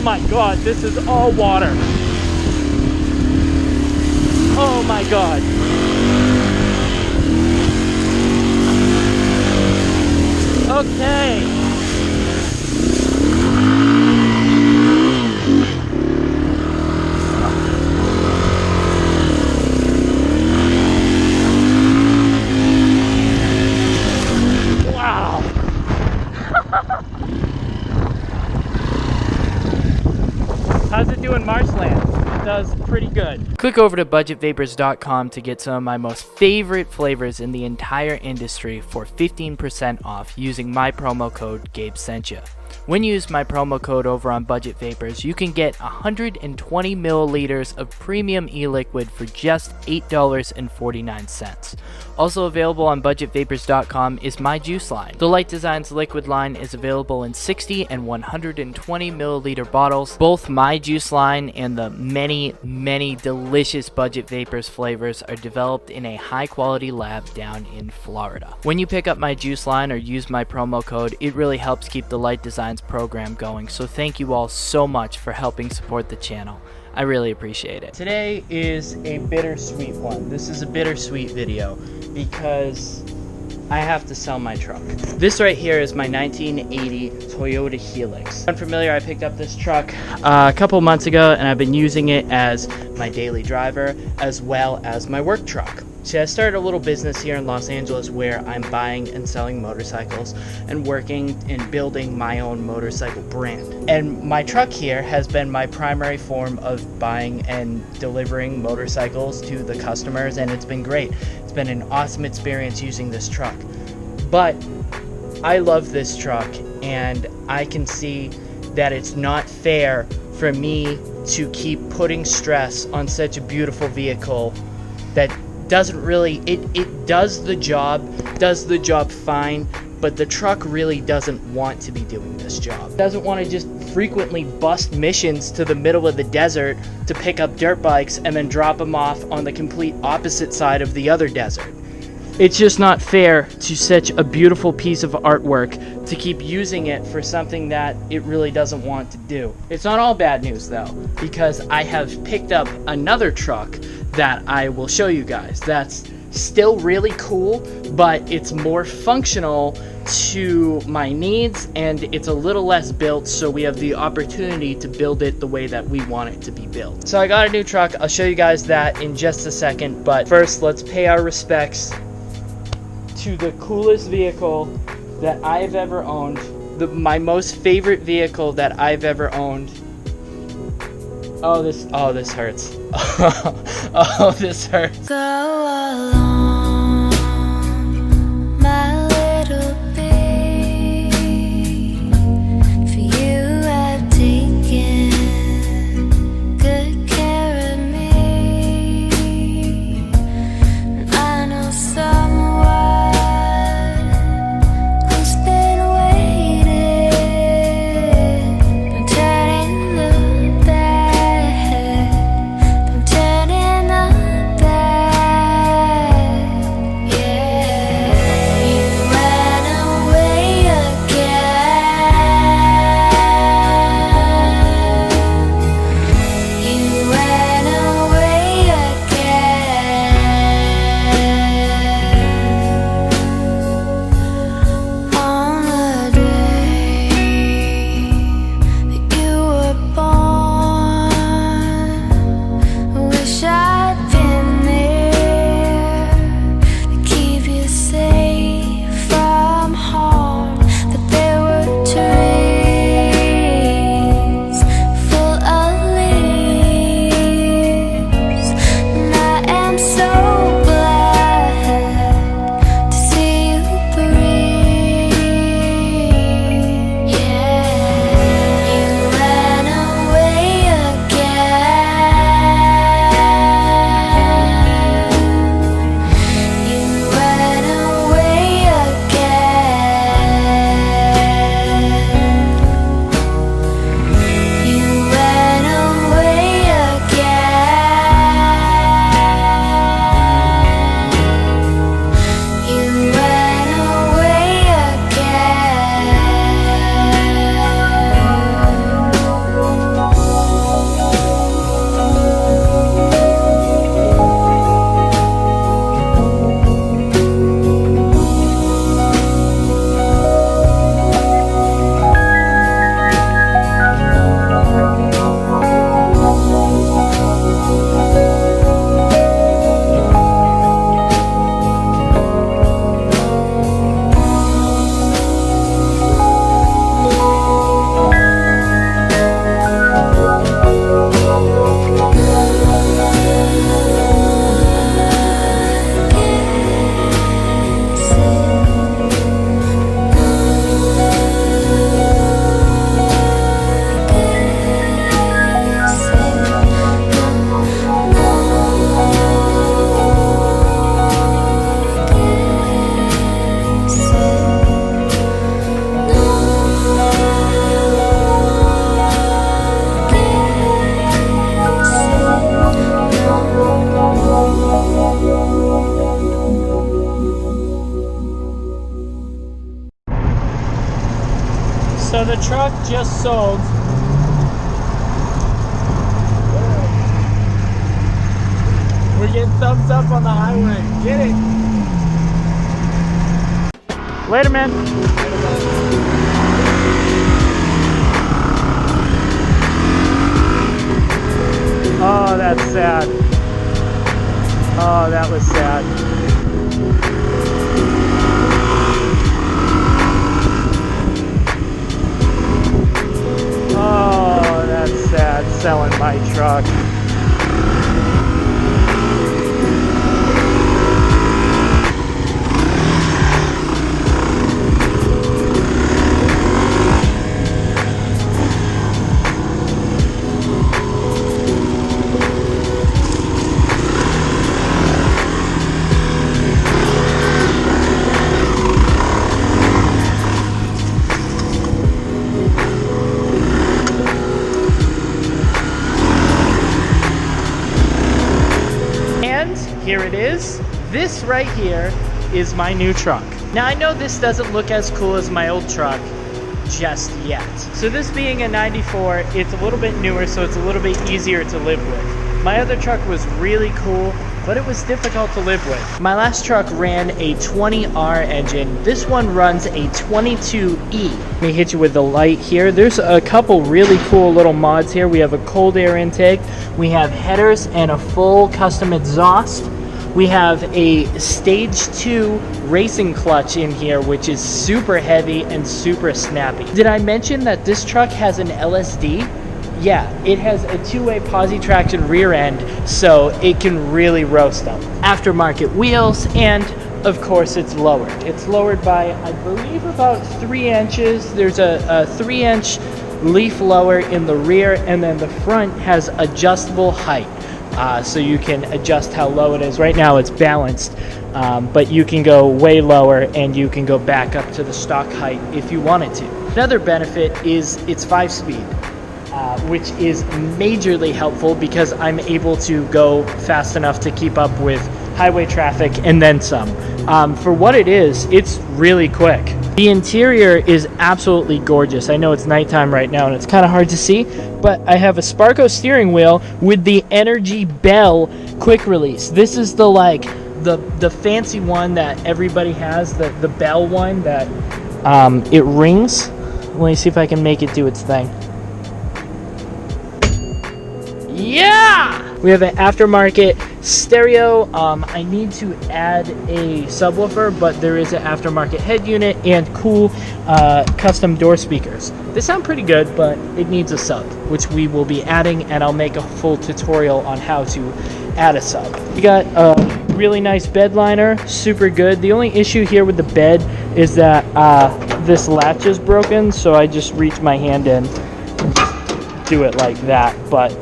my god, this is all water. Oh my god. Okay. Wow. How's it doing, marshland? It does pretty good. Click over to budgetvapors.com to get some of my most favorite flavors in the entire industry for 15% off using my promo code GabeSentya. When you use my promo code over on Budget Vapors, you can get 120 milliliters of premium e-liquid for just $8.49. Also available on budgetvapors.com is my juice line. The Light Designs liquid line is available in 60 and 120 milliliter bottles. Both my juice line and the many delicious Budget Vapors flavors are developed in a high quality lab down in Florida. When you pick up my juice line or use my promo code, it really helps keep the Light Designs program going, so thank you all so much for helping support the channel. I really appreciate it. Today is a bittersweet one. This is a bittersweet video because I have to sell my truck. This right here is my 1980 Toyota Helix. Unfamiliar, I picked up this truck a couple months ago and I've been using it as my daily driver as well as my work truck. See, I started a little business here in Los Angeles where I'm buying and selling motorcycles and working and building my own motorcycle brand. And my truck here has been my primary form of buying and delivering motorcycles to the customers, and it's been great. It's been an awesome experience using this truck. But I love this truck, and I can see that it's not fair for me to keep putting stress on such a beautiful vehicle that doesn't really, it does the job fine, but the truck really doesn't want to be doing this job. It doesn't want to just frequently bust missions to the middle of the desert to pick up dirt bikes and then drop them off on the complete opposite side of the other desert. It's just not fair to such a beautiful piece of artwork to keep using it for something that it really doesn't want to do. It's not all bad news though, because I have picked up another truck that I will show you guys that's still really cool, but it's more functional to my needs and it's a little less built, so we have the opportunity to build it the way that we want it to be built. So I got a new truck. I'll show you guys that in just a second, but first let's pay our respects to the coolest vehicle that I've ever owned, my most favorite vehicle that I've ever owned. Oh, this hurts. Oh, this hurts. Go along, my little babe, for you I've taken good care of me. And I know someone who's been waiting, been turning the bed, been turning the bed. So the truck just sold. We're getting thumbs up on the highway. Get it. Later, man. Oh, that's sad. Oh, that was sad. Oh, that's sad, selling my truck. Here it is. This right here is my new truck. Now I know this doesn't look as cool as my old truck just yet. So this being a 94, it's a little bit newer, so it's a little bit easier to live with. My other truck was really cool, but it was difficult to live with. My last truck ran a 20R engine. This one runs a 22E. Let me hit you with the light here. There's a couple really cool little mods here. We have a cold air intake. We have headers and a full custom exhaust. We have a stage 2 racing clutch in here, which is super heavy and super snappy. Did I mention that this truck has an LSD? Yeah, it has a two-way posi traction rear end, so it can really roast them. Aftermarket wheels, and of course it's lowered. It's lowered by, I believe, about 3 inches. There's a 3-inch leaf lower in the rear, and then the front has adjustable height. So you can adjust how low it is. Right now it's balanced, but you can go way lower and you can go back up to the stock height if you wanted to. Another benefit is it's 5-speed, which is majorly helpful because I'm able to go fast enough to keep up with highway traffic and then some. For what it is, it's really quick. The interior is absolutely gorgeous. I know it's nighttime right now and it's kind of hard to see, but I have a Sparco steering wheel with the Energy Bell quick release. This is the fancy one that everybody has, the Bell one that it rings. Let me see if I can make it do its thing. Yeah! We have an aftermarket stereo. I need to add a subwoofer, but there is an aftermarket head unit and cool custom door speakers. They sound pretty good, but it needs a sub, which we will be adding, and I'll make a full tutorial on how to add a sub. We got a really nice bed liner, super good. The only issue here with the bed is that this latch is broken, so I just reach my hand in and do it like that, but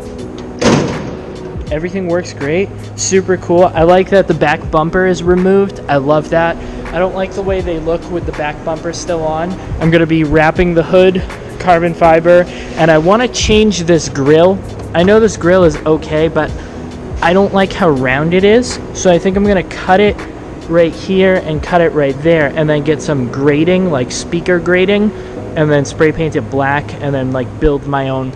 everything works great. Super cool. I like that the back bumper is removed. I love that. I don't like the way they look with the back bumper still on. I'm going to be wrapping the hood carbon fiber, and I want to change this grill. I know this grill is okay, but I don't like how round it is, so I think I'm going to cut it right here and cut it right there, and then get some grating, like speaker grating, and then spray paint it black, and then like build my own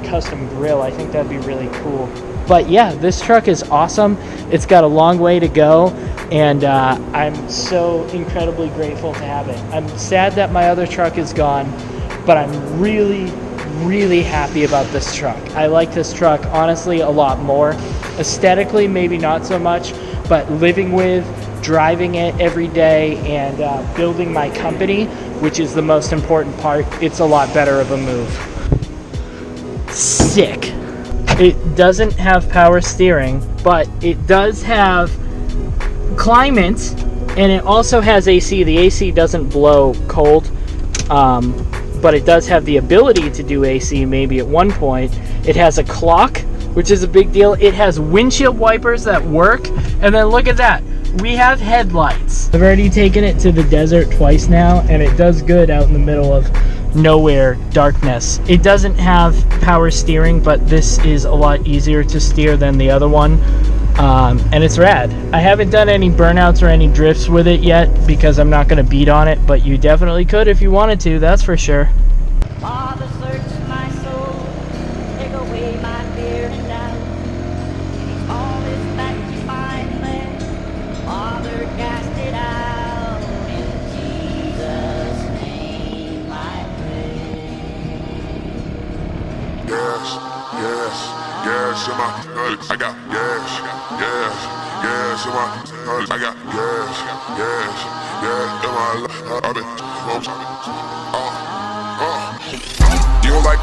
custom grill. I think that'd be really cool. But yeah, this truck is awesome. It's got a long way to go, and I'm so incredibly grateful to have it. I'm sad that my other truck is gone, but I'm really happy about this truck. I like this truck honestly a lot more. Aesthetically, maybe not so much, but living with, driving it every day, and building my company, which is the most important part, it's a lot better of a move. Sick. It doesn't have power steering, but it does have climate, and it also has AC. The AC doesn't blow cold, but it does have the ability to do AC maybe at one point. It has a clock, which is a big deal. It has windshield wipers that work, and then look at that. We have headlights. I've already taken it to the desert twice now, and it does good out in the middle of nowhere darkness. It doesn't have power steering, but this is a lot easier to steer than the other one. And it's rad. I haven't done any burnouts or any drifts with it yet because I'm not going to beat on it, but you definitely could if you wanted to, that's for sure. Father, search my soul, take away my fear and doubt. All is that you find there, Father, cast it out. In Jesus' name I pray. Gas, gas in my nuts. I got gas in my nuts. I got gas in my. I've been. You don't like